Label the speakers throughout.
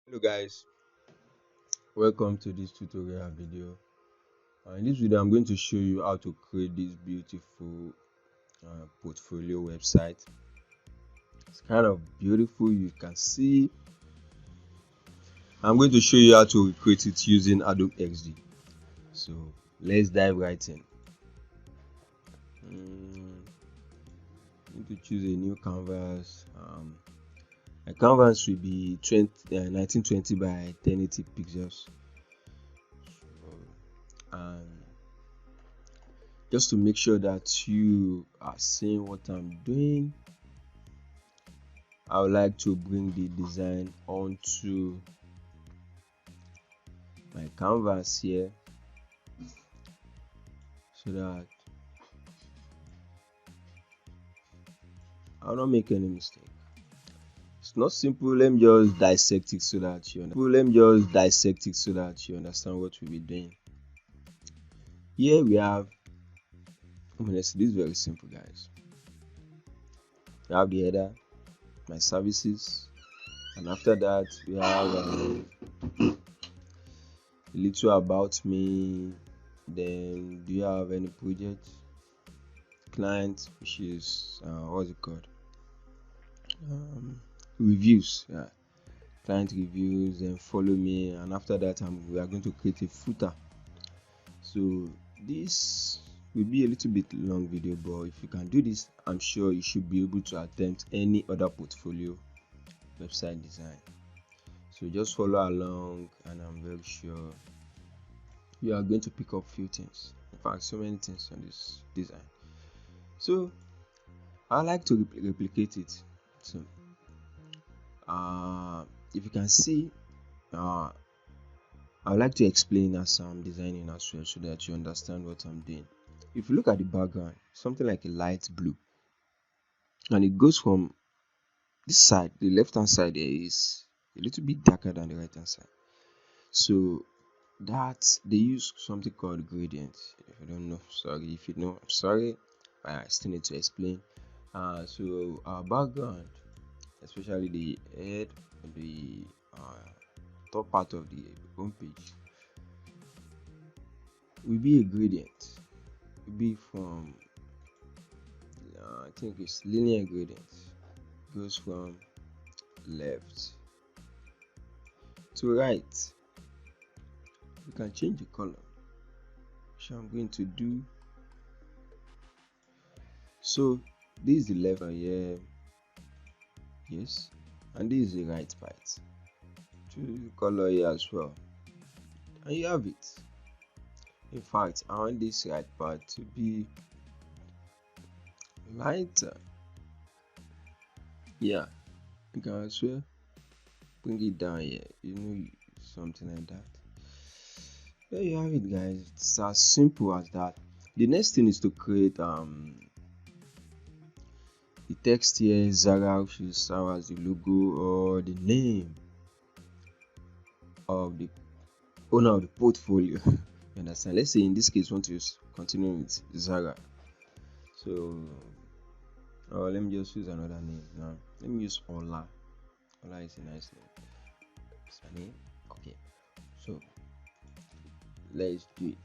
Speaker 1: Hello guys, welcome to this tutorial video. In this video I'm going to show you how to create this beautiful portfolio website. It's kind of beautiful, you can see. I'm going to show you how to create it using Adobe XD. So let's dive right in. Need to choose a new canvas. My canvas will be 1920 by 1080 pixels. And just to make sure that you are seeing what I'm doing, I would like to bring the design onto my canvas here so that I'll not make any mistake. It's not simple. Let me just dissect it so that you understand what we'll be doing. Here we have, this is very simple, guys. We have the header, my services, and after that we have a little about me. Then do you have any project, client, which is what's it called, reviews, client reviews. Then follow me, and after that we are going to create a footer. So this will be a little bit long video, but if you can do this, I'm sure you should be able to attempt any other portfolio website design. So just follow along, and I'm very sure you are going to pick up few things. In fact, so many things on this design. So I like to replicate it. So if you can see, I would like to explain as I'm designing as well, so that you understand what I'm doing. If you look at the background, something like a light blue, and it goes from this side, the left hand side there is a little bit darker than the right hand side. So that they use something called gradient. If you don't know, sorry. If you know, I'm sorry. I still need to explain. So our background, especially the head, the top part of the home page, will be a gradient. Will be from I think it's linear gradient. Goes from left to right. You can change the color, which I'm going to do. So this is the left here, yes, and this is the right part. Choose the color here as well, and you have it. In fact, I want this right part to be lighter. Yeah, you can as well bring it down here, something like that. There you have it, guys. It's as simple as that. The next thing is to create the text here, Zara, which is serve as the logo or the name of the owner of the portfolio. You understand? Let's say in this case, we want to continue with Zara. So let me just use another name now. Let me use Ola. Ola is a nice name. It's my name. Okay. So let's do it.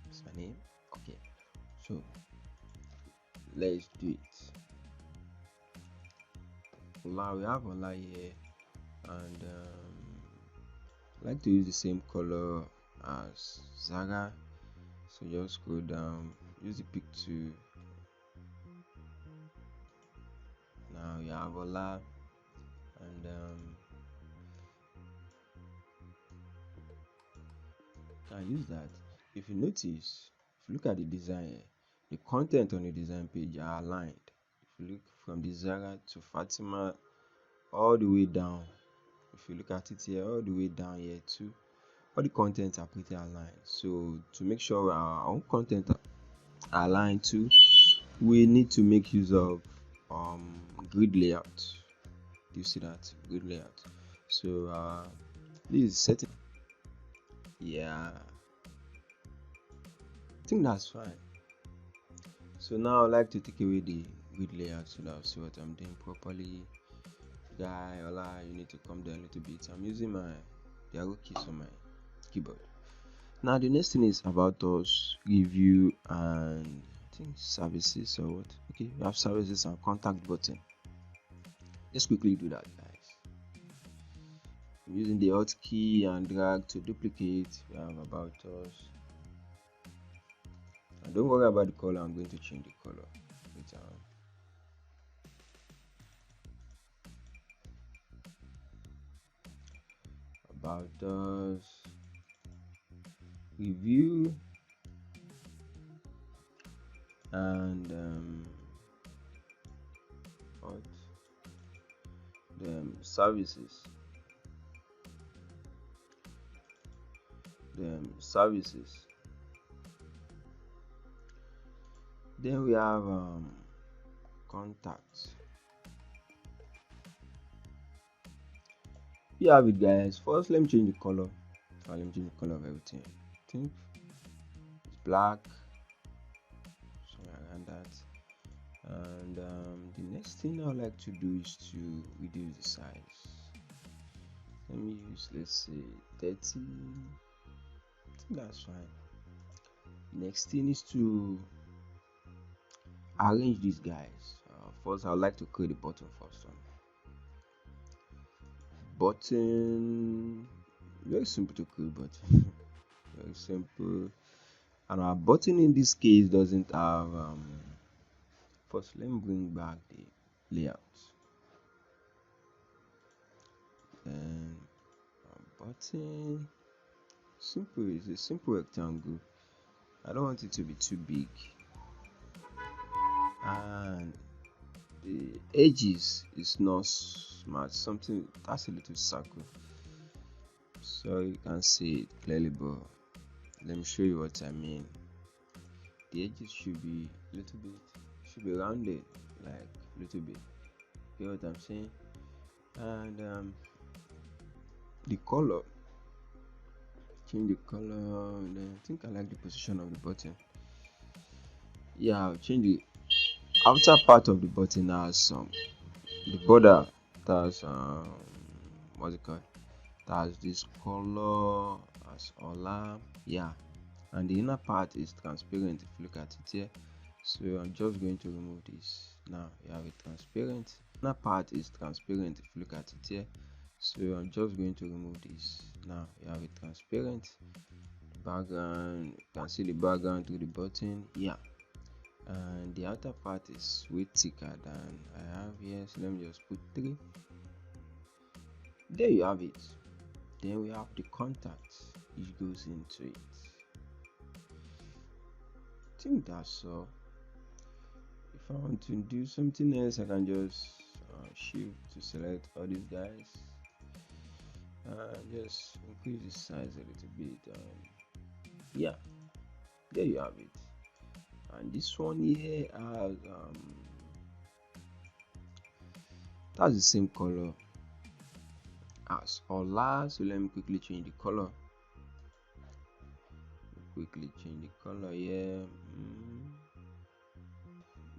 Speaker 1: It's my name. Okay. So let's do it. Ola, we have Ola here, and I like to use the same color as Zara. So just scroll down, use the pick to. Now you have Ola, and can use that. If you notice, if you look at the design, the content on the design page are aligned. If you look from the Zara to Fatima all the way down, if you look at it here all the way down here too, all the contents are pretty aligned. So to make sure our own content are aligned too, we need to make use of grid layout. Do you see that? Grid layout. So this is setting. Yeah, I think that's fine. So now I like to take away the grid layout so that I'll see what I'm doing properly. guy, hola, you need to come down a little bit. I'm using the arrow keys on my keyboard. Now the next thing is about us, review, and I think services or what. Okay, we have services and contact button. Let's quickly do that, guys. I'm using the alt key and drag to duplicate. We have about us. And don't worry about the color, I'm going to change the color later on. About us, review, and what? The services. Services. Then we have contacts. You have it, guys. First, let me change the color. Let me change the color of everything. I think it's black, something around that. And the next thing I would like to do is to reduce the size. Let me use, let's say, 30. I think that's fine. Next thing is to arrange these guys. First, I would like to create a button first one. Button, very simple to create button. Very simple. And our button in this case doesn't have first let me bring back the layout. Then button, simple, is a simple rectangle. I don't want it to be too big, and the edges is not smart, something that's a little circle, so you can see it clearly, but let me show you what I mean. The edges should be a little bit, should be rounded, like a little bit. You know what I'm saying? And the color, change the color. Then I think I like the position of the button. Yeah, I'll change the outer part of the button as the border that's what's it called, that's this color as Ola. Yeah, and the inner part is transparent if you look at it here. So I'm just going to remove this. Now you have it transparent. Inner part is transparent if you look at it here. So I'm just going to remove this. Now you have it transparent. Background, you can see the background through the button. Yeah, and the outer part is way thicker than I have here, so let me just put 3. There you have it. Then we have the contacts which goes into it. I think that's all. If I want to do something else, I can just shift to select all these guys and just increase the size a little bit. Yeah, there you have it. And this one here has that's the same color as Ola, so let me quickly change the color. Here.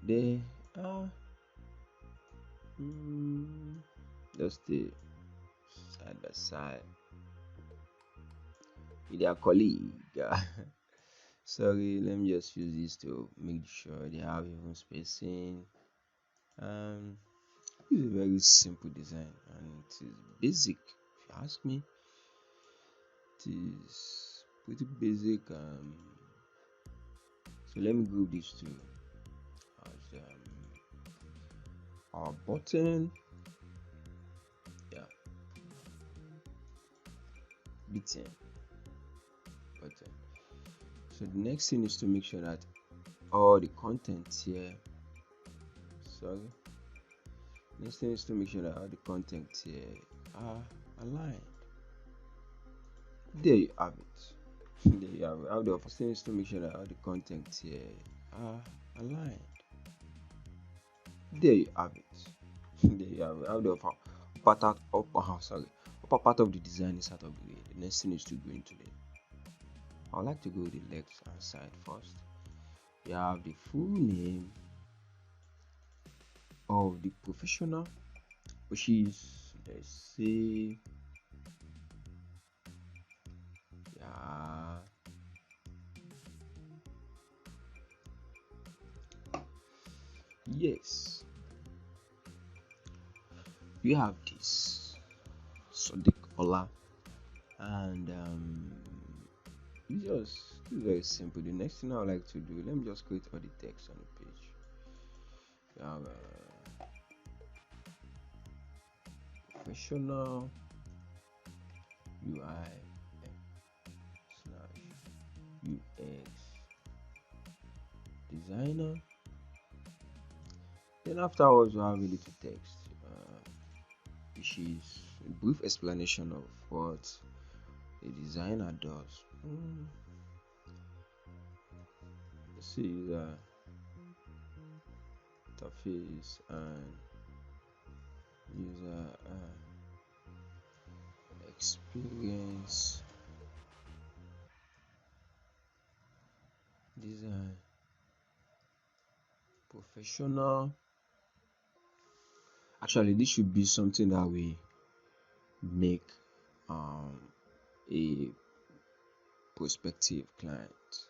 Speaker 1: They are just stay side by side with their colleague. Sorry, let me just use this to make sure they have even spacing. It's a very simple design and it is basic. If you ask me, it is pretty basic. So let me group these two as our button. Yeah, button. So the next thing is to make sure that all the content here. Next thing is to make sure that all the content here are aligned. There you have it. There you have it. The first thing is to make sure that all the content here are aligned. There you have it. There you have it. How the upper part of the design is out of the way. The next thing is to go into it. I would like to go to the left hand side first. You have the full name of the professional which is, let's say, yeah, yes, we have this Sodiq Ola, and it's very simple. The next thing I would like to do, let me just create all the text on the page. We have professional UI slash UX designer. Then afterwards, we have a little text, which is a brief explanation of what a designer does. Let's see the interface and user experience design professional. Actually, this should be something that we make a prospective client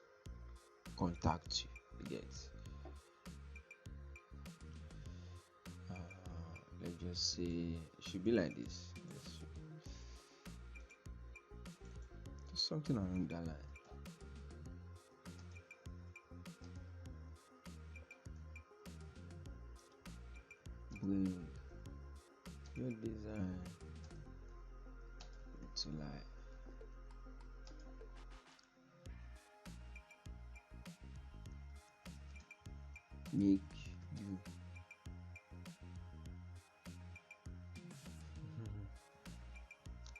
Speaker 1: contact you. You get? Let's just say it should be like this. Something along that line. Bring your design to life. Make you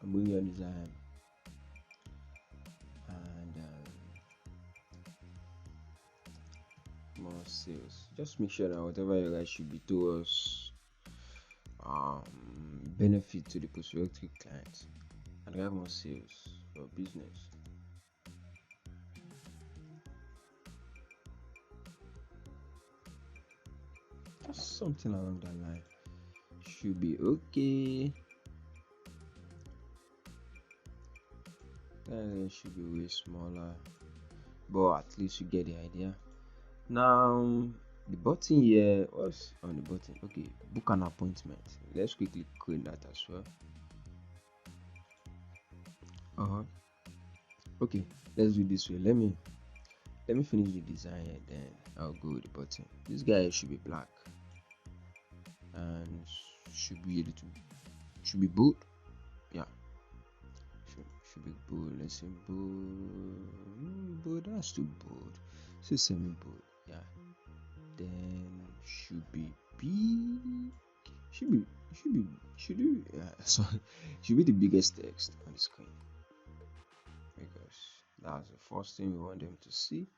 Speaker 1: bring your design and more sales. Just make sure that whatever you guys should be towards benefit to the prospective clients and have more sales for business. Just something along that line should be okay. That should be way smaller, but at least you get the idea. Now the button here, what's on the button? Okay, book an appointment. Let's quickly create that as well. Okay, let's do this way. Let me finish the design and then I'll go with the button. This guy should be black and should be able to should be bold. Yeah, should be bold. Let's say bold. That's too bold. So semi bold. Yeah. Then should be big. Should be sorry. Should be the biggest text on the screen because that's the first thing we want them to see.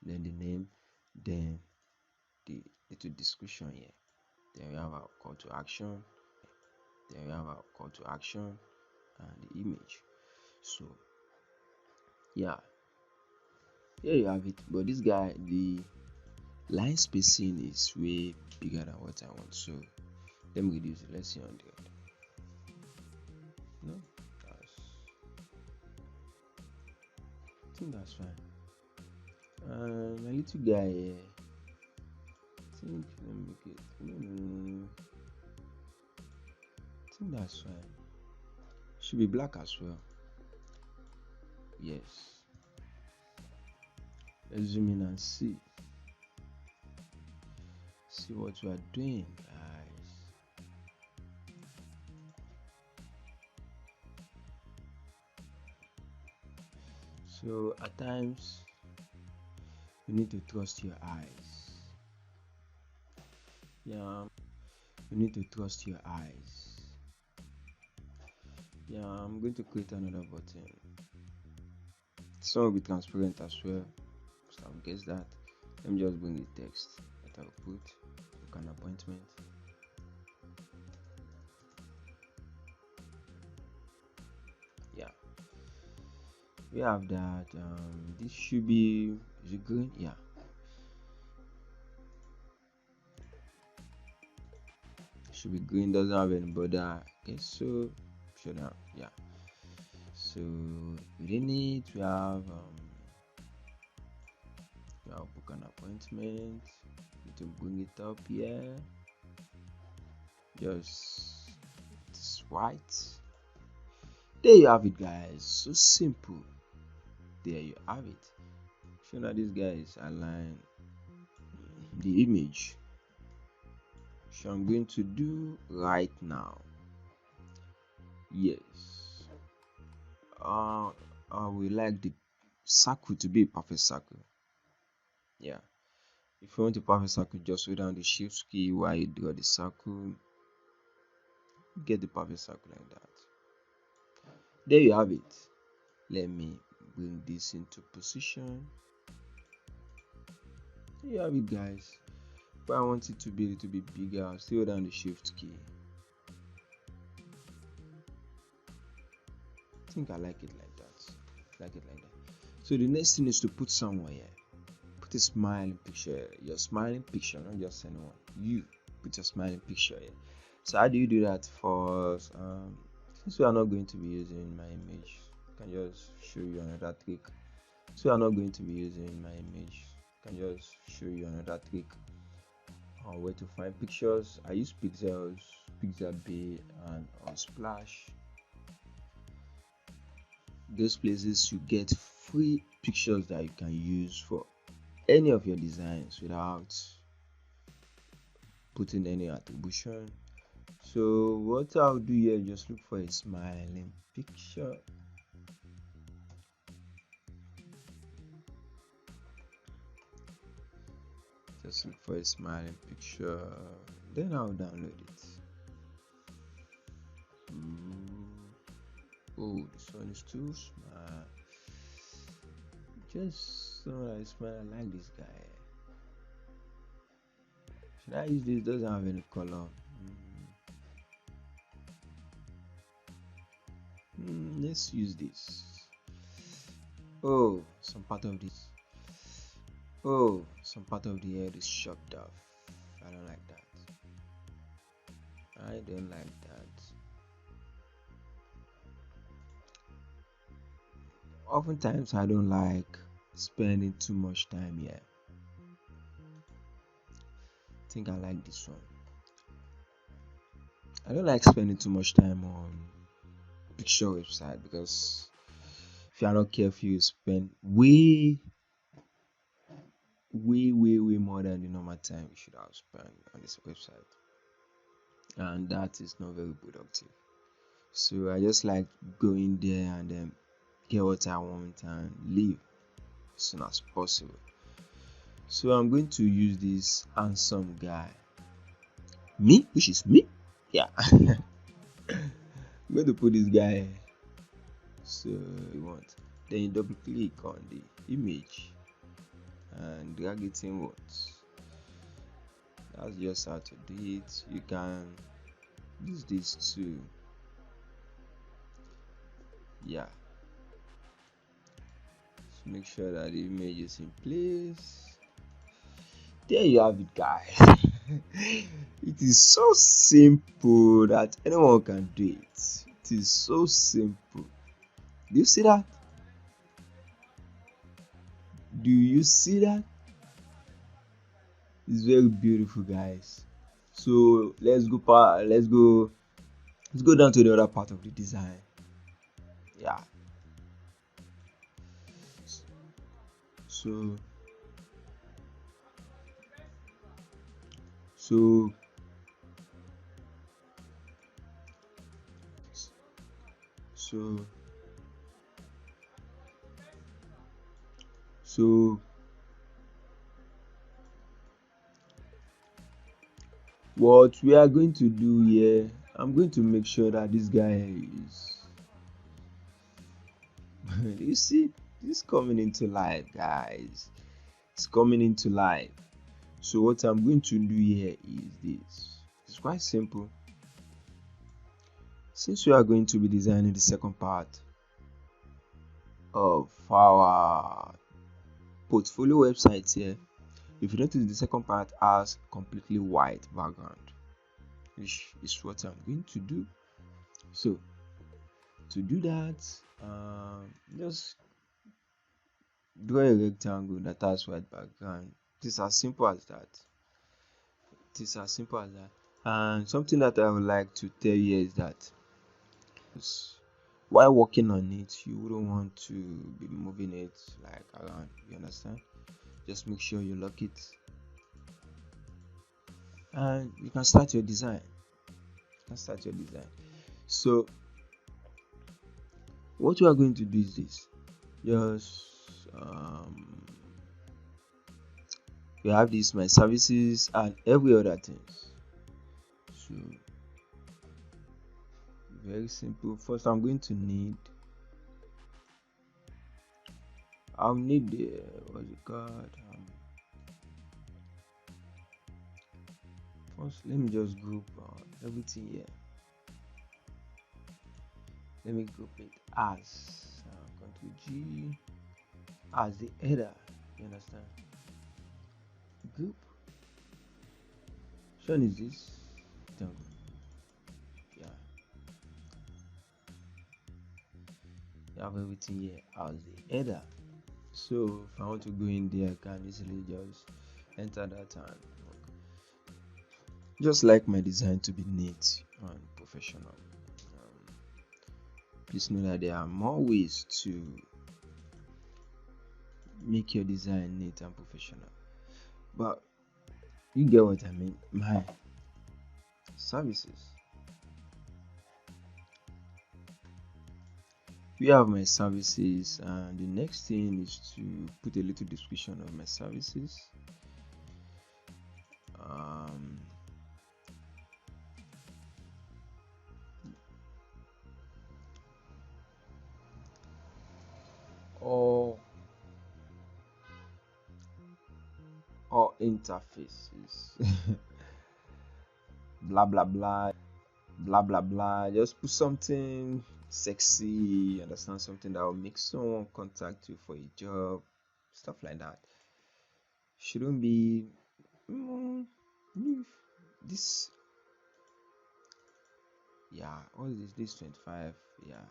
Speaker 1: Then the name, then the little description here. Then we have our call to action. Then we have our call to action and the image. So yeah, here you have it. But this guy, the line spacing is way bigger than what I want. So let me reduce it. Let's see 100. No, I think that's fine. My little guy here. I think let me make it. I think that's fine. Should be black as well. Yes. Let's zoom in and see what we are doing, guys. So at times you need to trust your eyes. Yeah, you need to trust your eyes. Yeah, I'm going to create another button. This one will be transparent as well. So I'll guess that. Let me just bring the text that I'll put. Book an appointment. Yeah, we have that. This should be, is it green? Yeah. should be green, doesn't have any border. Okay, so should have, yeah. So within it we have book an appointment. Need to bring it up here. Just it's white. There you have it, guys. So simple. There you have it. So now this guy is align the image. So I'm going to do right now. Yes. We like the circle to be a perfect circle. Yeah. If you want a perfect circle, just hold down the shift key while you draw the circle. Get the perfect circle like that. There you have it. Let me bring this into position. There you have it, guys. But I want it to be a little bit bigger. I'll still hold down the shift key. I think I like it like that. So the next thing is to put somewhere here. Put a smiling picture. Your smiling picture, not just anyone. You put your smiling picture here. So how do you do that? For since we are not going to be using my image, I can just show you another trick. So we are not going to be using my image, I can just show you another trick on where to find pictures. I use Pixels, Pixabay, and Unsplash. Those places you get free pictures that you can use for any of your designs without putting any attribution. So what I'll do here, just look for a smiling picture. Just look for a smiling picture, then I'll download it. Oh, this one is too small. Just so I smile. I like this guy. Should I use this? Doesn't have any color. Let's use this. Oh, some part of this. Oh, some part of the head is chopped off. I don't like that. I don't like that. Oftentimes, I don't like spending too much time here. I think I like this one. I don't like spending too much time on picture website, because if you are not careful, you spend way more than the normal time you should have spent on this website, and that is not very productive. So I just like going there and then get what I want and leave as soon as possible. So I'm going to use this handsome guy, which is me. Yeah. I'm going to put this guy. So you want, then you double click on the image and drag it inwards. That's just how to do it. You can use this too. Yeah. Just make sure that the image is in place. There you have it, guys. It is so simple that anyone can do it. It is so simple. Do you see that? Do you see that? It's very beautiful, guys. So let's go down to the other part of the design. Yeah. So so so so what we are going to do here, I'm going to make sure that this guy is you see, this coming into life, guys. It's coming into life. So what I'm going to do here is this. It's quite simple. Since we are going to be designing the second part of our portfolio website here, if you notice, the second part has completely white background. which is what I'm going to do. So to do that, just draw a rectangle that has white background. It is as simple as that. It is as simple as that. And something that I would like to tell you is that while working on it, you wouldn't want to be moving it like around. You understand? Just make sure you lock it, and you can start your design. So what we are going to do is this. Just we have this my services and every other things. So very simple. First, I'll need the what's it called. First, let me just group everything here. Let me group it as Ctrl G as the header. You understand? Group. Which one is this? Done. Yeah. You have everything here as the header. So if I want to go in there, I can easily just enter that and just like my design to be neat and professional. Please know that there are more ways to make your design neat and professional, but you get what I mean. My services. We have my services, and the next thing is to put a little description of my services. Or interfaces. Blah blah blah, blah blah blah. Just put something sexy. Understand, something that will make someone contact you for a job, stuff like that. Shouldn't be this. Yeah, what is this 25? Yeah,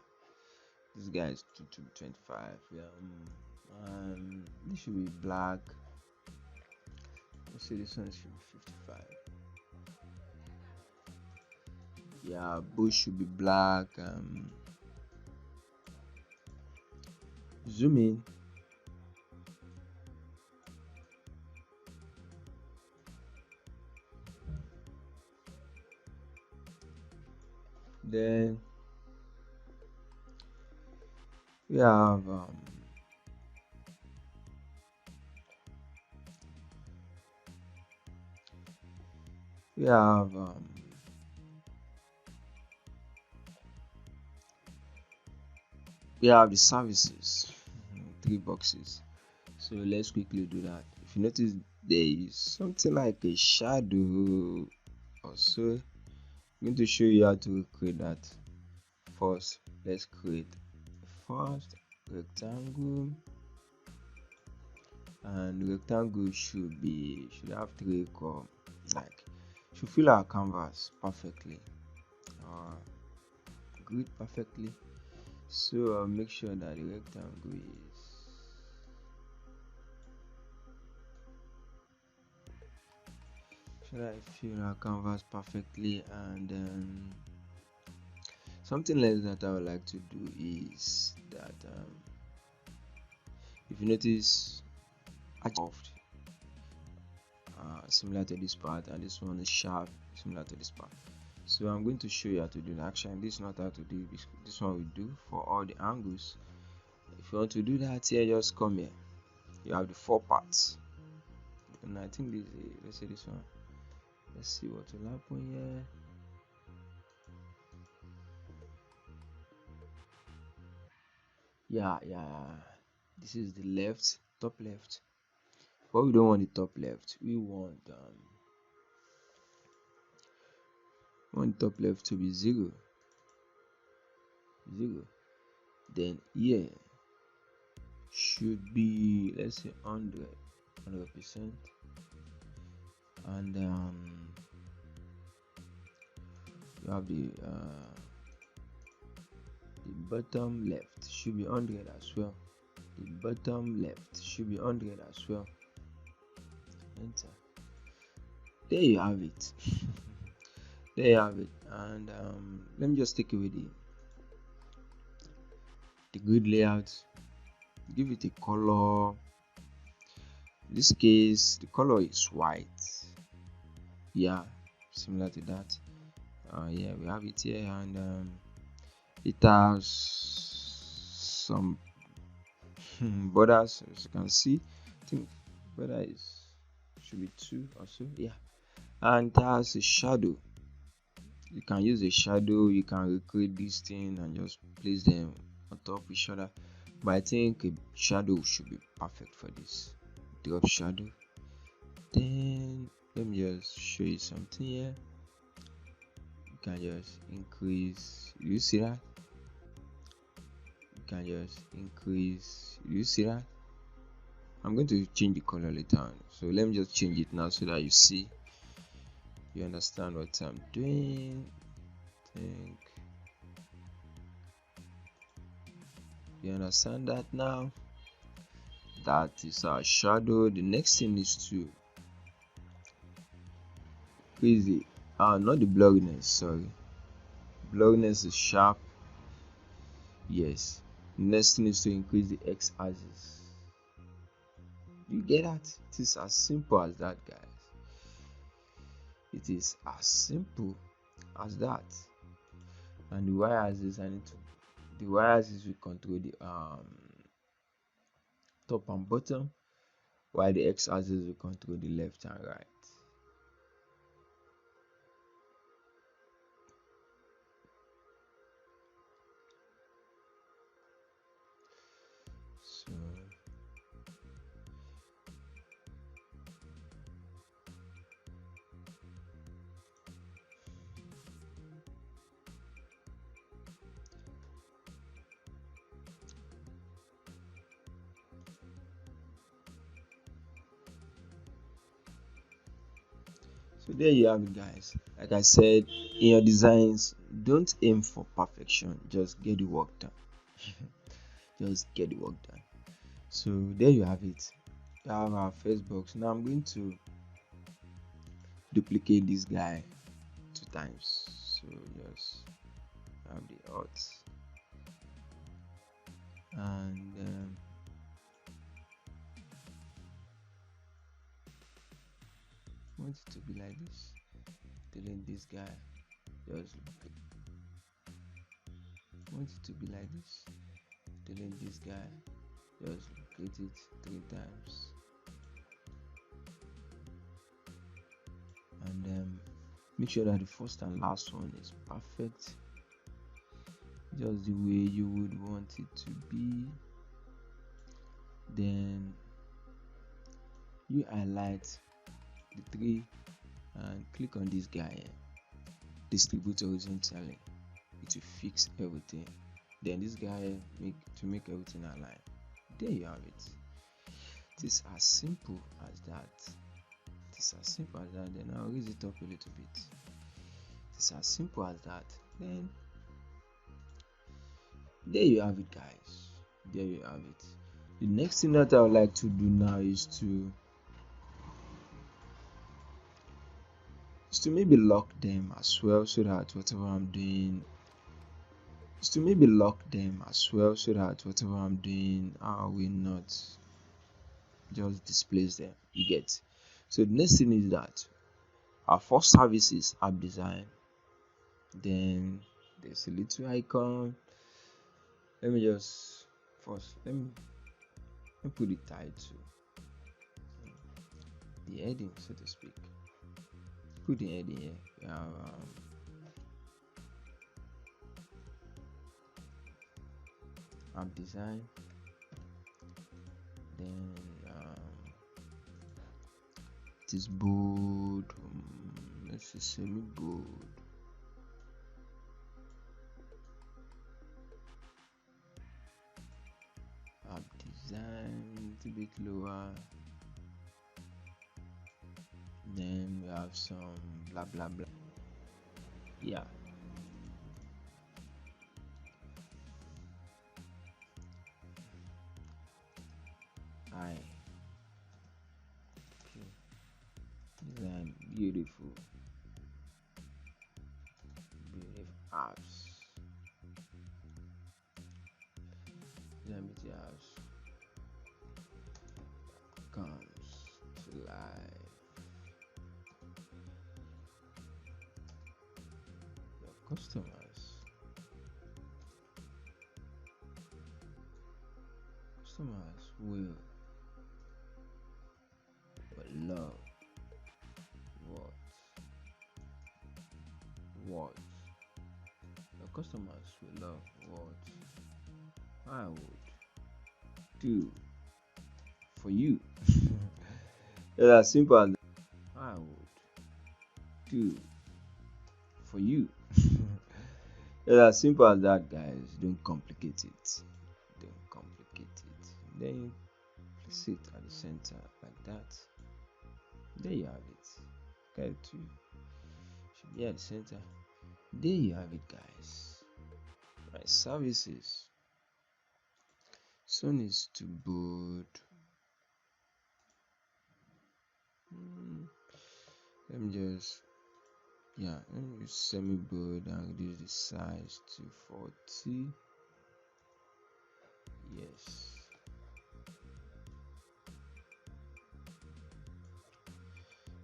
Speaker 1: this guy is 25. Yeah, this should be black. Let's say this one should be 55. Yeah, bush should be black. Zoom in. Then we have we have we have the services, 3 boxes. So let's quickly do that. If you notice, there is something like a shadow or so. I'm going to show you how to create that. First, let's create first rectangle, and rectangle should have 3 columns, like should fill our canvas perfectly, grid perfectly. So I'll make sure that the rectangle is should I fill our canvas perfectly. And then something else that I would like to do is that if you notice, similar to this part, and this one is sharp, similar to this part. So I'm going to show you how to do the action. This is not how to do this one we do for all the angles. If you want to do that here, just come here. You have the 4 parts, and I think this is, let's say this one. Let's see what will happen here. Yeah, this is the left, top left, but we don't want the top left. We want top left to be 0. Then here should be, let's say, 100%, and You have the bottom left should be 100 as well. The bottom left should be 100 as well. Enter. There you have it. There you have it. And let me just take away the grid layout, give it a color. In this case, the color is white. Yeah, similar to that. Yeah, we have it here, and it has some borders, as you can see. I think border should be 2 or so. Yeah, and it has a shadow. You can use a shadow. You can recreate this thing and just place them on top of each other. But I think a shadow should be perfect for this. Drop shadow. Then let me just show you something here. You can just increase. You see that? You can just increase. You see that? I'm going to change the color later on. So let me just change it now so that you understand what I'm doing. Think you understand that now. That is our shadow. The next thing is to increase the not the blurriness, sorry. Blurriness is sharp. Yes. Next thing is to increase the x-axis. You get that? It is as simple as that, guys. It is as simple as that. And the y-axis, the y-axis will control the top and bottom, while the x-axis will control the left and right. So there you have it, guys. Like I said, in your designs, don't aim for perfection, just get the work done. Just get the work done. So there you have it. We have our first box. Now I'm going to duplicate this guy 2 times. So just have the alt, and want it to be like this. Delete this guy. Just want it to be like this. Delete this guy. Just duplicate it 3 times, and make sure that the first and last one is perfect, just the way you would want it to be. Then you highlight the 3 and click on this guy here. Distribute horizontally. It will fix everything. Then this guy to make everything align. There you have it. It is as simple as that. It is as simple as that. Then I'll raise it up a little bit. It is as simple as that. Then there you have it, guys. There you have it. The next thing that I would like to do now is to maybe lock them as well, so that whatever I'm doing will not just displace them. You get. So the next thing is that our first services app design. Then there's a little icon. Let me just first let me put the title, the heading, so to speak. Put the heading here. We have app design. Then it is bold. Let's say semi bold. App design a little bit lower. Then we have some blah blah blah. Yeah, I okay. Design beautiful, beautiful apps. Design beauty apps comes to life. Your customers will love what what your customers will love what I would do for you. It's as simple as I would do for you. It's as simple as that, guys. Don't complicate it. Don't complicate it. Then you place it at the center like that. There you have it. Okay, too. Should be at the center. There you have it, guys. My services. Soon is to board. Let me just let me use semi bold and reduce the size to 40. Yes.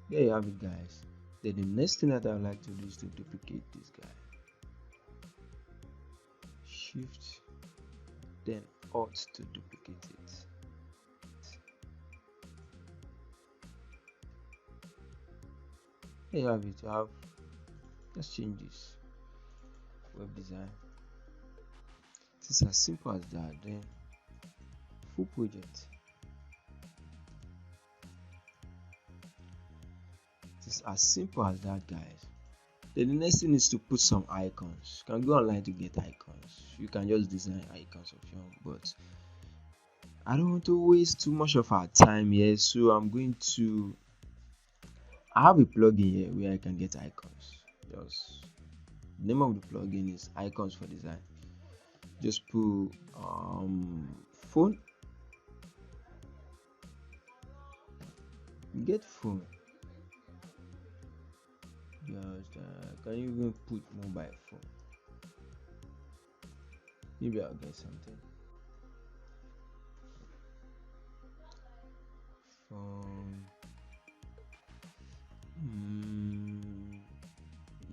Speaker 1: There you have it, guys. Then the next thing that I would like to do is to duplicate this guy. Shift, then Alt to duplicate it. There you have it. Let's change this. Web design. It's as simple as that. Then full project. It's as simple as that, guys. Then the next thing is to put some icons. You can go online to get icons. You can just design icons of your own, but I don't want to waste too much of our time here, so I have a plugin here where I can get icons. Just the name of the plugin is Icons for Design. Just put phone. Get phone. Just can you even put mobile phone? Maybe I'll get something. Phone.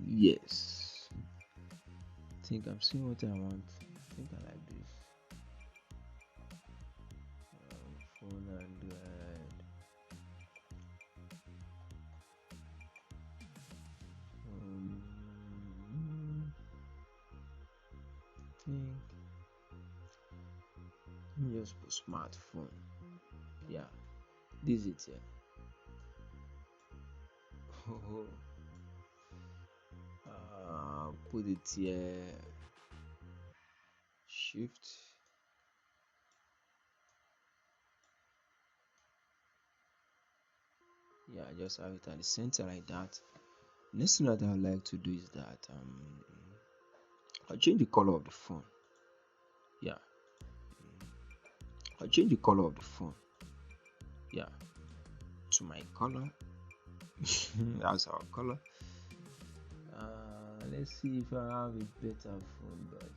Speaker 1: Yes. I think I'm seeing what I want. I think I like this. Phone Android. Think let me just put smartphone. Yeah, this is it. Yeah. Put it here. Shift. Yeah, just have it at the center like that. Next thing that I would like to do is that I'll change the color of the phone. Yeah, I'll change the color of the phone. Yeah, to my color. That's our color. Let's see if I have a better phone, but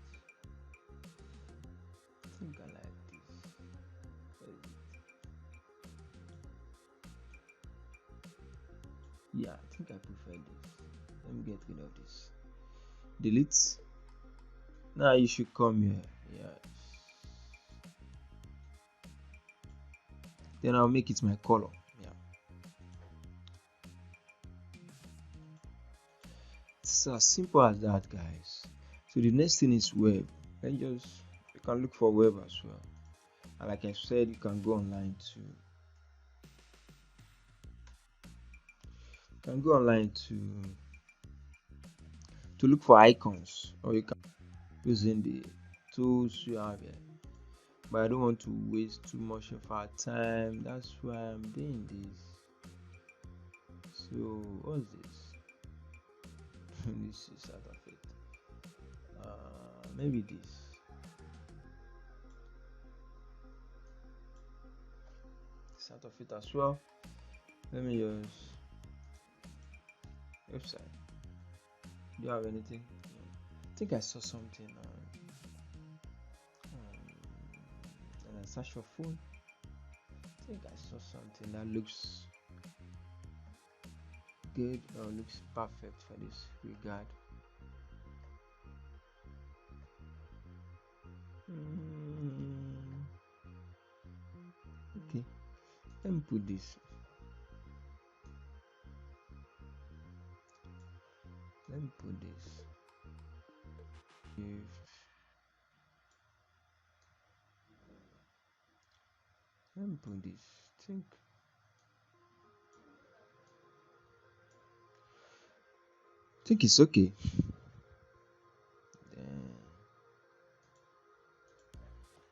Speaker 1: I think I like this. Yeah, I think I prefer this. Let me get rid of this. Delete. Now you should come here. Yes. Then I'll make it my color. Yeah. It's as simple as that, guys. So the next thing is web. You can look for web as well. And like I said, you can go online to look for icons, or you can using the tools you have here. But I don't want to waste too much of our time. That's why I'm doing this. So what's this? This is out of it. Maybe this. out of it as well. Let me use website. Do you have anything? I think I saw something and I searched for phone. I think I saw something that looks good or looks perfect for this regard. Okay, let me put this. Let me put this. Let me put this. Think it's okay. Then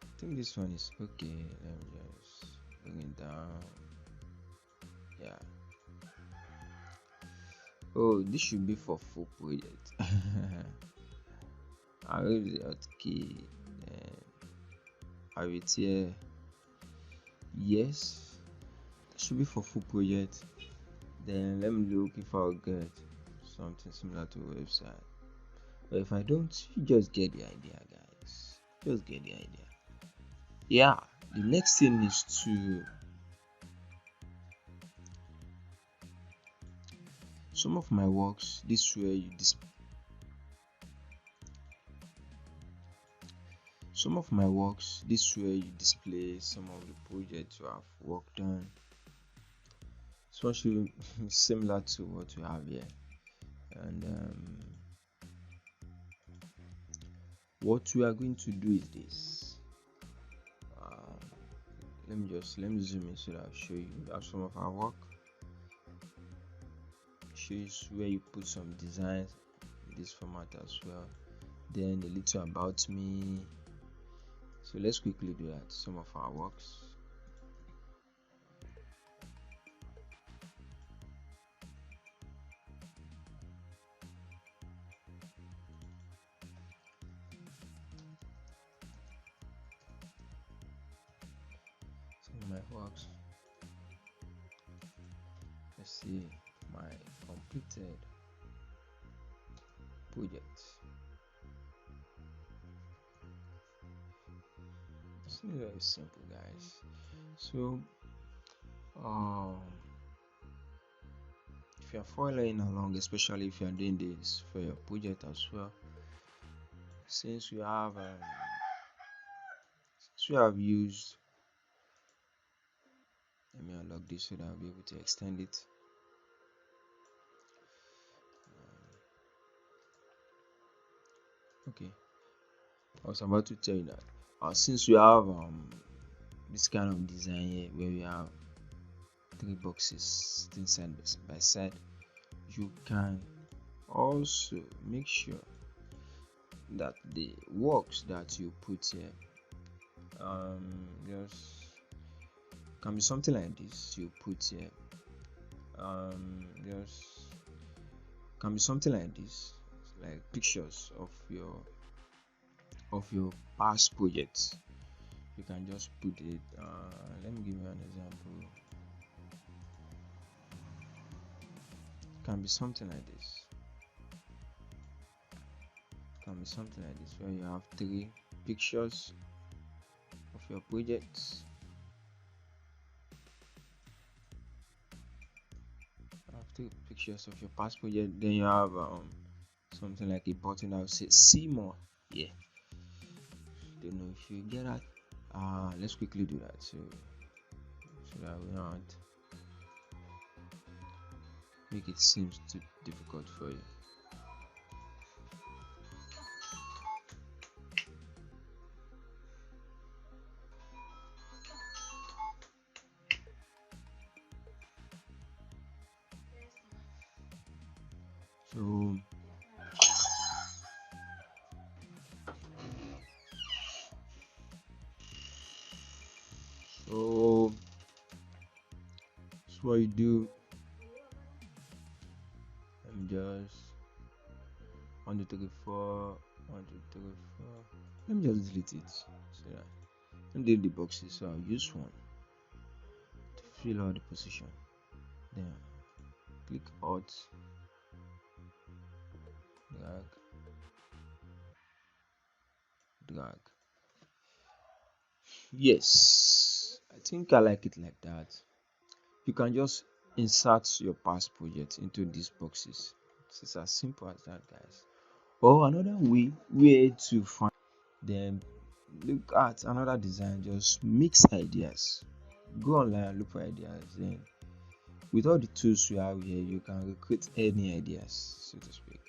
Speaker 1: I think this one is okay. Let me just bring it down. Yeah. Oh, this should be for full project. I will okay. I will here. Yes, it should be for full project. Then let me look if I'll get something similar to a website. But if I don't, you just get the idea, guys. Just get the idea. Yeah, the next thing is to some of my works. This way you display. Some of my works. This way you display some of the projects you have worked on. So it should be similar to what we have here, and what we are going to do is this. Let me zoom in so that I'll show you. We have some of our work. Shows where you put some designs in this format as well. Then a little about me. So let's quickly do that. Some of our works. Some of my works. Let's see my completed projects. It's very simple, guys. So if you're following along, especially if you're doing this for your project as well, since we have used, let me unlock this so that I'll be able to extend it. Okay, I was about to tell you that since we have this kind of design here where we have 3 boxes sitting side by side, you can also make sure that the works that you put here just can be something like this. You put here just can be something like this, like pictures of your past projects. You can just put it. Let me give you an example. It can be something like this. Where you have 3 pictures of your projects. After pictures of your past project, then you have something like a button that will say see more. Yeah, don't know if you get that. Let's quickly do that so that we don't make it seem too difficult for you. So that's what you do. I'm just 1, 2, 3, 4, 1, 2, 3, 4. Let me just delete it so that I'm delete the boxes. So I'll use one fill out the position. Then click Alt, drag, drag. Yes, I think I like it like that. You can just insert your past project into these boxes. It's as simple as that, guys. Or another way where to find them, look at another design, just mix ideas. Go online, look for ideas. Then with all the tools you have here, you can recruit any ideas, so to speak.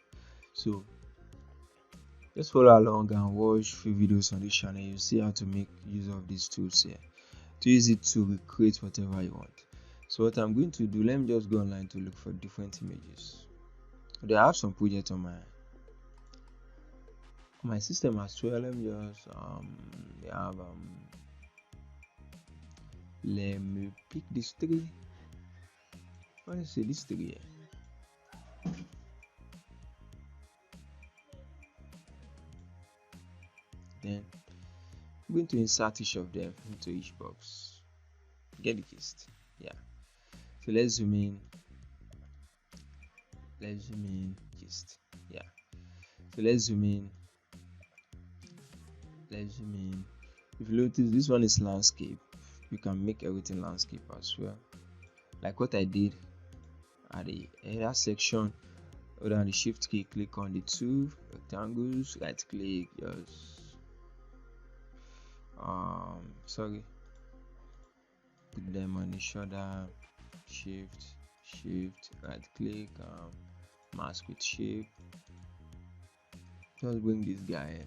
Speaker 1: So just follow along and watch few videos on this channel. You see how to make use of these tools here to use it to recreate whatever you want. So what I'm going to do, let me just go online to look for different images. They have some projects on my system as well. Let me just they have let me pick this three. What is it? This three here. Then I'm going to insert each of them into each box. Get the gist. Yeah. So let's zoom in. Let's zoom in. Gist. Yeah. So let's zoom in. Let's zoom in. If you notice, this one is landscape. You can make everything landscape as well. Like what I did at the header section. Hold on the shift key, click on the two rectangles, right click, just sorry, put them on the shoulder, shift, right click, mask with shape. Just bring this guy.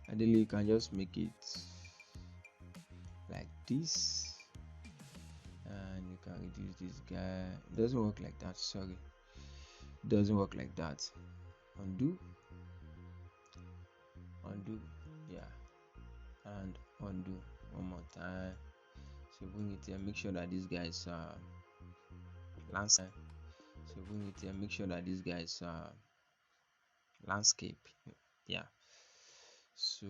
Speaker 1: Ideally, you can just make it like this, and you can reduce this guy. It doesn't work like that. Sorry, it doesn't work like that. Undo, yeah, and undo one more time. So bring it here, make sure that these guys are landscape. So bring it here, make sure that these guys are landscape. Yeah. So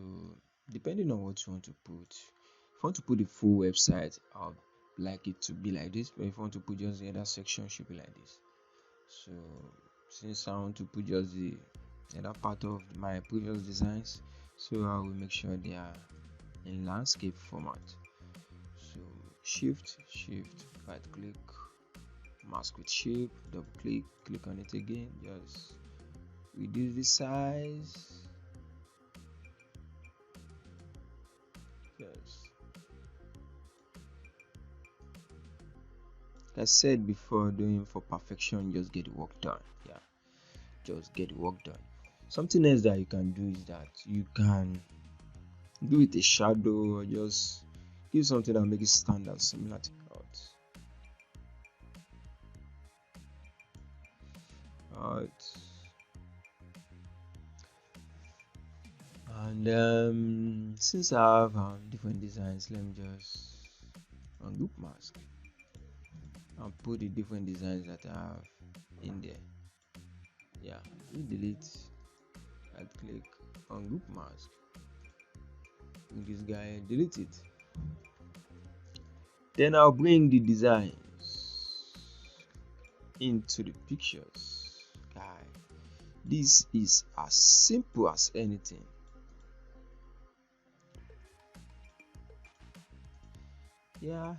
Speaker 1: depending on what you want to put, if you want to put the full website, I'd like it to be like this. But if you want to put just the other section, should be like this. So since I want to put just the other part of my previous designs, so I will make sure they are in landscape format. So shift, right click, mask with shape, double click on it again, just reduce the size, just like I said before, doing for perfection, just get the work done. Yeah, just get the work done. Something else that you can do is that you can do with a shadow, or just give something that make it stand out, similar to out. And since I have different designs, let me just ungroup mask and put the different designs that I have in there. Yeah, we delete, right click, ungroup mask, bring this guy, delete it. Then I'll bring the designs into the pictures. Guy, this is as simple as anything. Yeah,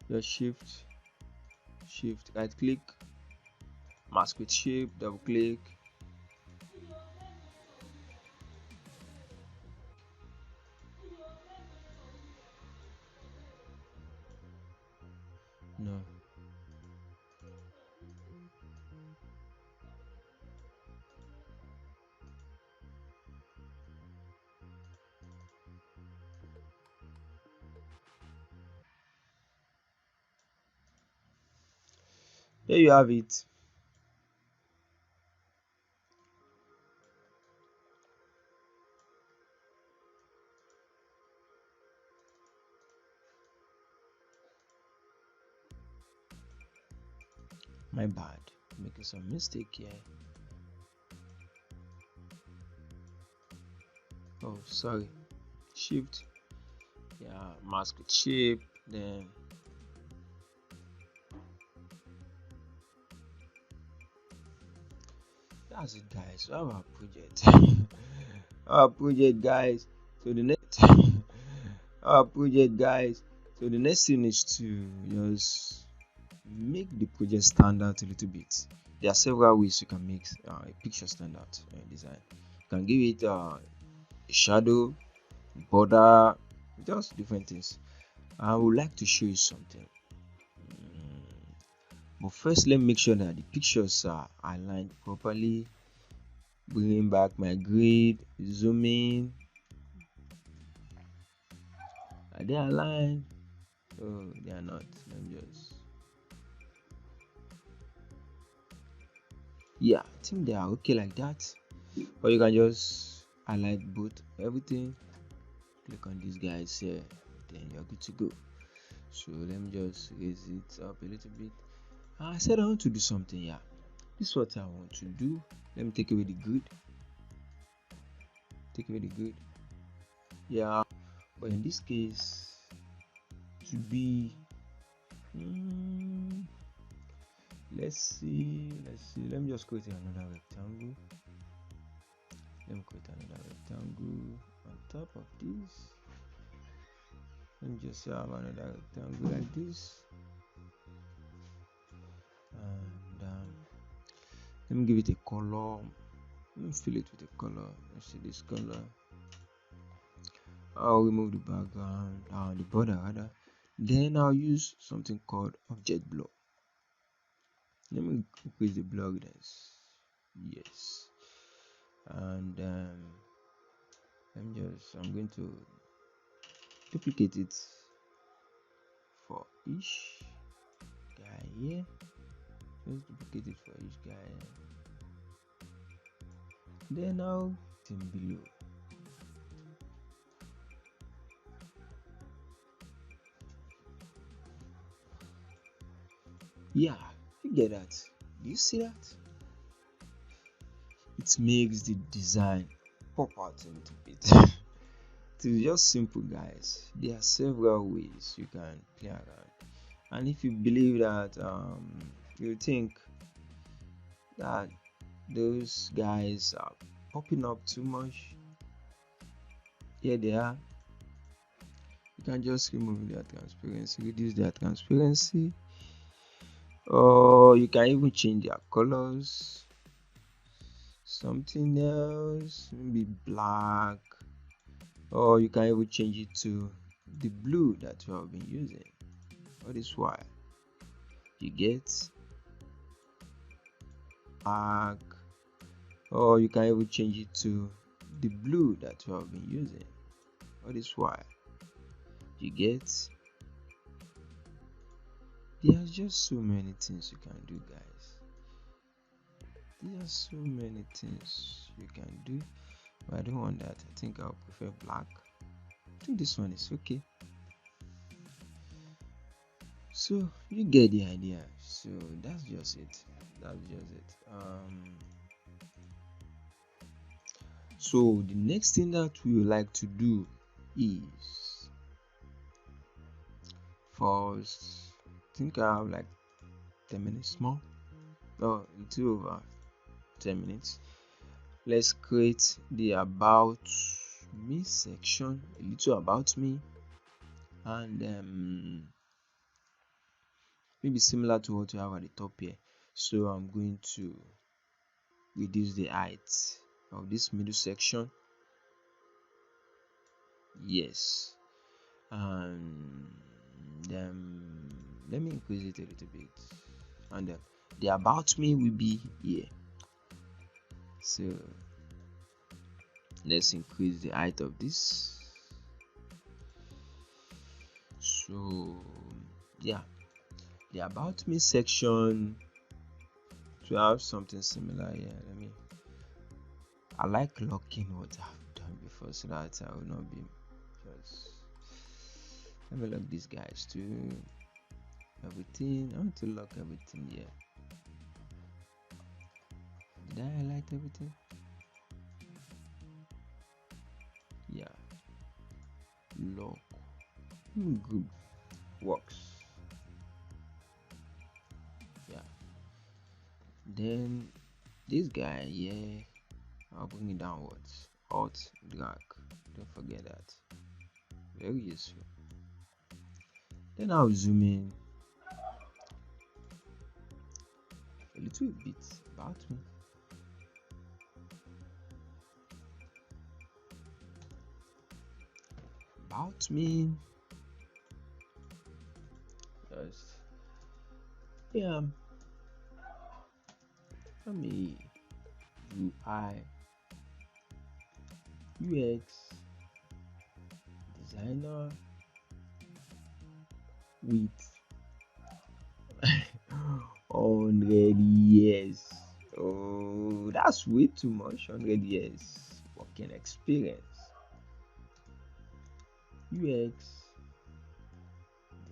Speaker 1: just shift, right click, mask with shape, double click. No, there you have it. My bad, making some mistake here. Oh, sorry. Shift. Yeah, mask with shape. Then that's it, guys. So our project. Our project, guys. So the next. Our project, guys. So the next thing is to just make the project stand out a little bit. There are several ways you can make a picture stand out design. You can give it a shadow, border, just different things. I would like to show you something. But first, let me make sure that the pictures are aligned properly. Bringing back my grid, zoom in. Are they aligned? Oh, they are not. Let me just. Yeah, I think they are okay like that. Or you can just highlight both everything. Click on these guys here, then you're good to go. So let me just raise it up a little bit. I said I want to do something. Yeah, this is what I want to do. Let me take away the grid. Take away the grid. Yeah, but in this case, to be mm, let's see, let me just create another rectangle. Let me create another rectangle on top of this. Let me just have another rectangle like this, and let me give it a color. Let me fill it with a color. Let's see this color. I'll remove the background, the border rather. Then I'll use something called object block. Let me increase the blockness. Yes, and I'm going to duplicate it for each guy here. Just duplicate it for each guy here. Then I'll in below. Yeah, you get that. Do you see that? It makes the design pop out a little bit. It's just simple, guys. There are several ways you can play around, and if you believe that you think that those guys are popping up too much, here they are. You can just remove their transparency, reduce their transparency, or you can even change their colors, something else, maybe black, or you can even change it to the blue that you have been using. That is why you get black, or you can even change it to the blue that you have been using. That is why you get. There's just so many things you can do, guys. There's so many things you can do, but I don't want that. I think I'll prefer black. I think this one is okay. So you get the idea. So that's just it. That's just it. So the next thing that we would like to do is first, I think I have like 10 minutes more. Oh, a little over 10 minutes. Let's create the about me section, a little about me, and maybe similar to what you have at the top here. So I'm going to reduce the height of this middle section. Yes, and then let me increase it a little bit, and the about me will be here. So let's increase the height of this. So yeah, the about me section to have something similar here. I like locking what I've done before so that I will not be just. Let me lock these guys too. Everything. I want to lock everything here. Did I highlight everything? Yeah, lock. Good. Works. Yeah. Then this guy, yeah, I'll bring it downwards. Alt drag. Don't forget that. Very useful. Then I'll zoom in a little bit about me. About me. Just yeah. I'm a UI UX designer with 100 years. Oh, that's way too much. 100 years working experience. UX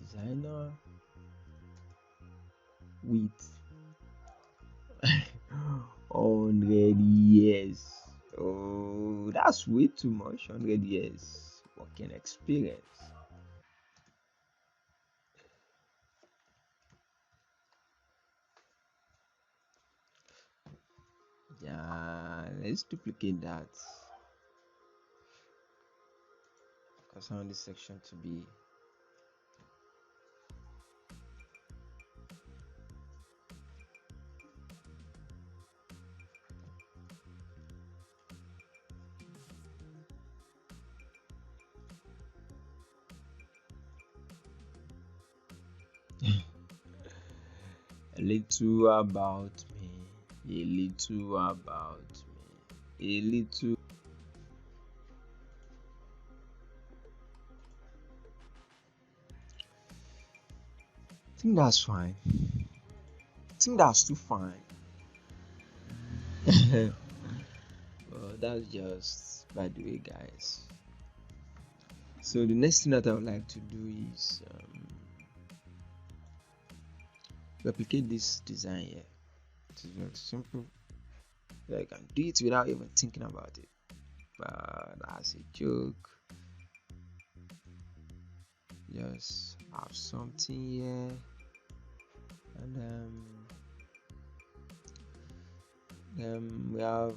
Speaker 1: designer with 100 years. Oh, that's way too much. 100 years working experience. Yeah, let's duplicate that because I want this section to be a little about me, a little about me, a little. I think that's fine. I think that's too fine. Well, that's just by the way, guys. So the next thing that I would like to do is replicate this design here. It is very simple. I can do it without even thinking about it. But as a joke, just have something here, and then we have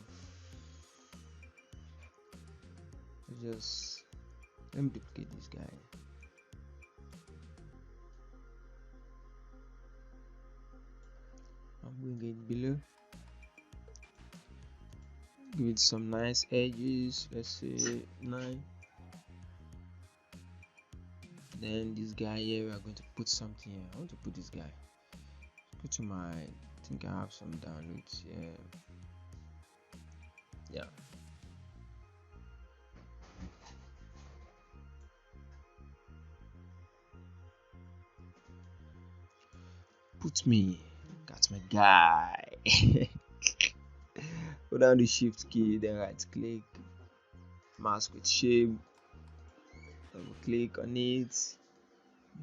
Speaker 1: just let me duplicate this guy. I'm bring it below. Give it some nice edges. Let's say 9. Then this guy here, we are going to put something here. I want to put this guy. Go to my. I think I have some downloads here. Yeah. Put me. That's my guy. Go down the shift key, then right click, mask with shape, double click on it,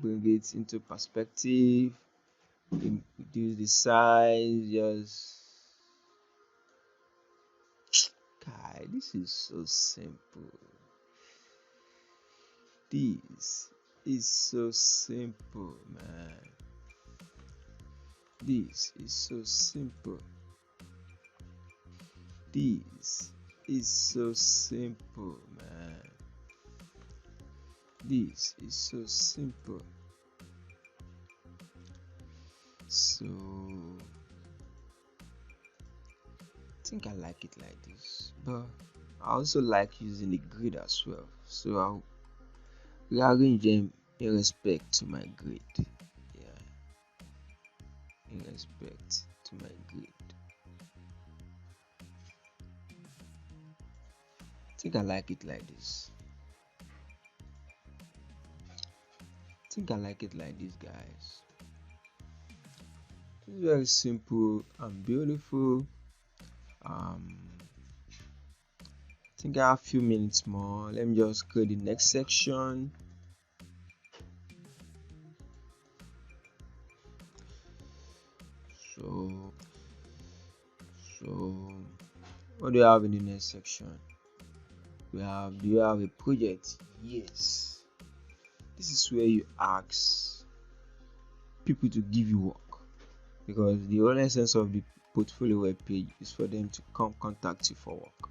Speaker 1: bring it into perspective, reduce the size, just guy, this is so simple. This is so simple, man. This is so simple. This is so simple, man. This is so simple. So I think I like it like this, but I also like using the grid as well. So I'll rearrange them in respect to my grid. Yeah, in respect to my grid. I think I like it like this. I think I like it like this, guys. It's very simple and beautiful. I think I have a few minutes more. Let me just create the next section. So what do you have in the next section? We have, do you have a project? Yes. This is where you ask people to give you work, because the whole essence of the portfolio web page is for them to come contact you for work.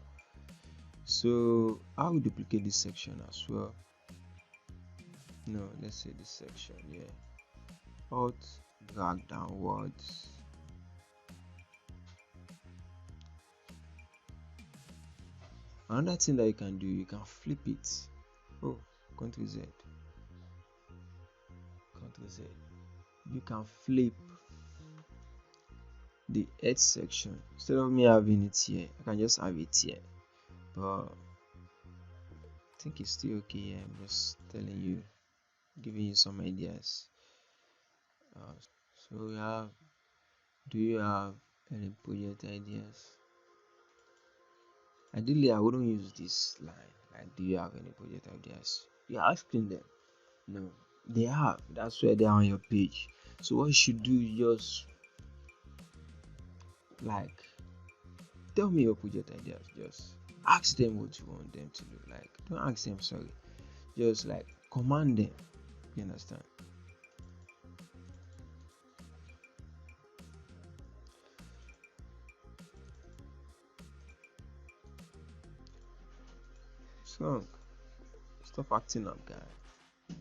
Speaker 1: So I will duplicate this section as well. No, let's say this section here. Alt, drag downwards. Another thing that you can do, you can flip it. Oh, Ctrl Z. Ctrl Z. You can flip the edge section. Instead of me having it here, I can just have it here. But I think it's still okay. I'm just telling you, giving you some ideas. So we have, do you have any project ideas? Ideally, I wouldn't use this line. Like, do you have any project ideas? You're asking them. No, they have. That's why they're on your page. So what you should do is just like tell me your project ideas. Just ask them what you want them to do. Like, don't ask them, sorry. Just like command them. You understand? So stop acting up, guys.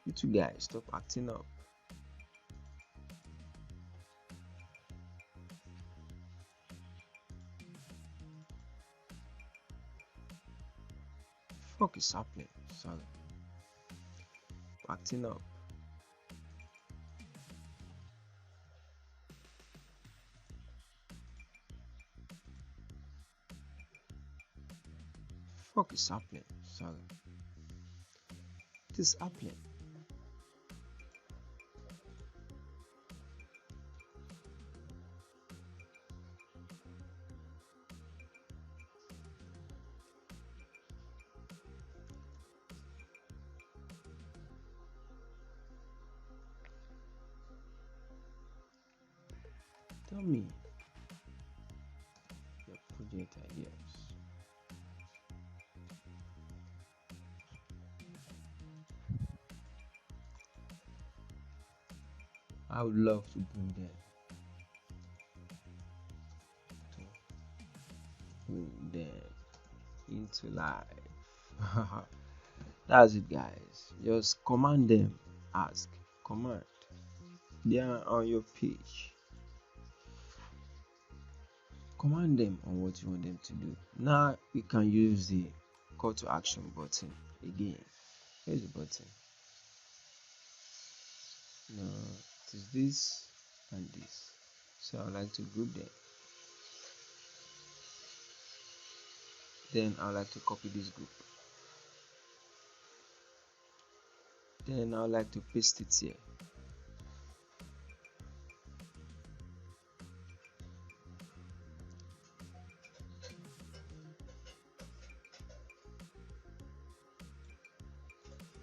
Speaker 1: You two guys, stop acting up. Fuck is happening? Sorry. Acting up. Fuck is happening? Sorry. It is happening. Tell me your project ideas. I would love to bring them into life. That's it, guys. Just command them. Ask. Command. They are on your page. Command them on what you want them to do. Now we can use the call to action button again. Here's the button. No, it is this and this. So I would like to group them. Then I would like to copy this group. Then I would like to paste it here.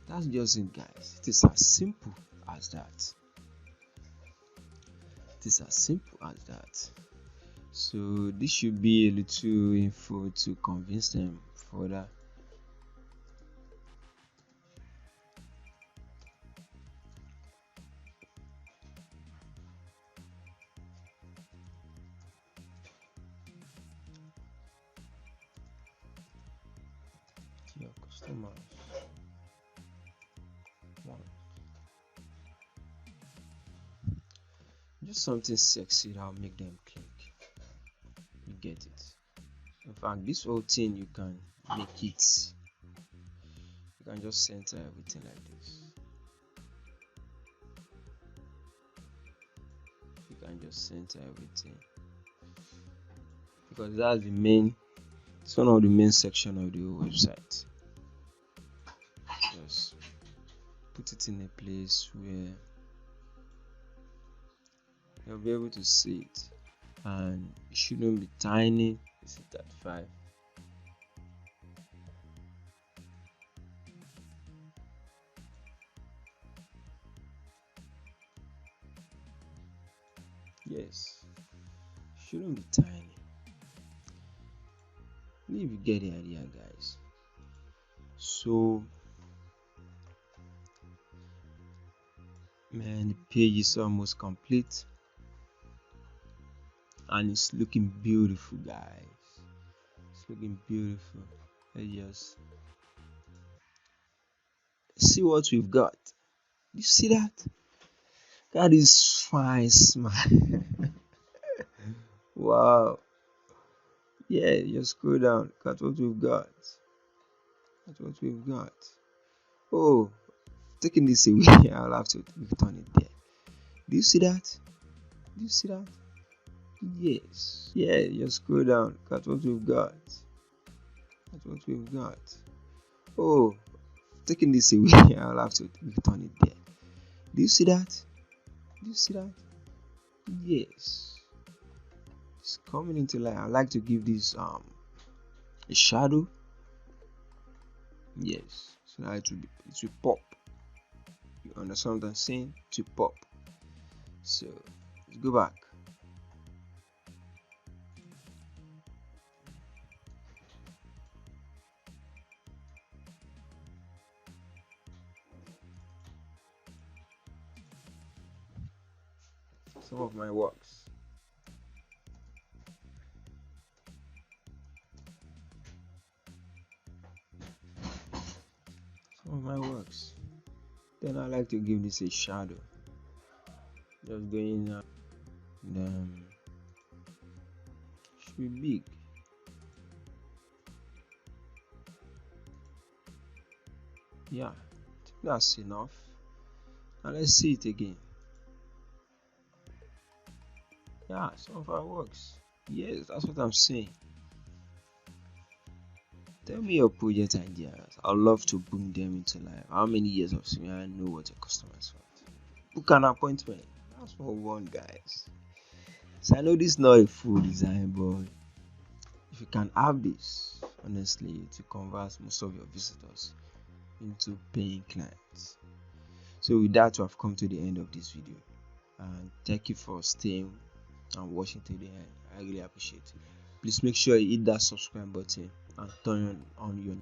Speaker 1: That's just it, guys. It is as simple as that. It is as simple as that. So this should be a little info to convince them further. Your customers want just something sexy that'll make them click. You get it? In fact, this whole thing you can make it. You can just center everything like this. You can just center everything because that's the main. It's one of the main section of the whole website. Just put it in a place where you'll be able to see it, and it shouldn't be tiny. Is it at 5? Yes, shouldn't be tiny. If you get the idea, guys. So, man, the page is almost complete and it's looking beautiful, guys. It's looking beautiful. Let's just see what we've got. You see that? That is fine, smile. Wow. Yeah, just scroll down. That's what we've got. That's what we've got. Oh, taking this away, I'll have to return it there. Do you see that? Do you see that? Yes. Yeah, just scroll down. That's what we've got. That's what we've got. Oh, taking this away, I'll have to return it there. Do you see that? Do you see that? Yes. It's coming into light. I like to give this a shadow. Yes. So now it will pop. You understand what I'm saying? To pop. So let's go back. Some of my works. Some of my works. Then I like to give this a shadow. Just going then should be big. Yeah, I think that's enough. Now let's see it again. Yeah, some of our works. Yes, that's what I'm saying. Tell me your project ideas. I'd love to bring them into life. How many years of swimming? I know what your customers want. Book an appointment. That's what we want, guys. So I know this is not a full design, but if you can have this, honestly, to convert most of your visitors into paying clients. So with that, we have come to the end of this video, and thank you for staying and watching till the end. I really appreciate it. Please make sure you hit that subscribe button and turn on your